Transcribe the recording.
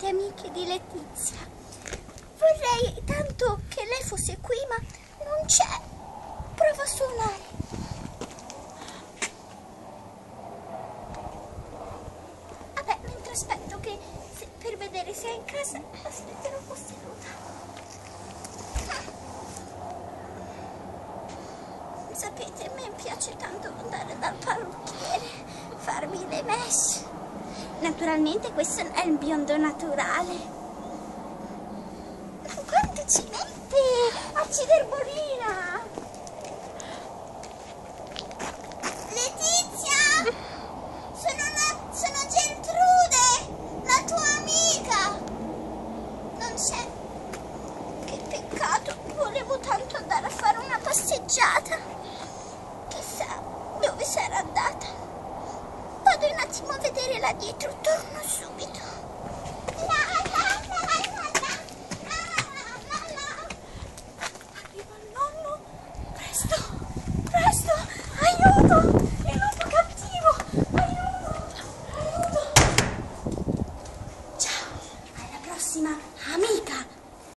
tante amiche di Letizia. Vorrei tanto che lei fosse qui, ma non c'è. Prova a suonare. Vabbè, mentre aspetto per vedere se è in casa, aspetterò un po' seduta. Sapete, a me piace tanto andare dal parrucchiere, farmi le mesh. Naturalmente questo è il biondo naturale. Ma quanto ci mette? Acciderbollina! Letizia! Sono Geltrude, la tua amica! Non c'è. Che peccato, volevo tanto andare a fare una passeggiata. Chissà dove sarà andata. Vado un attimo a vedere là dietro, torno subito.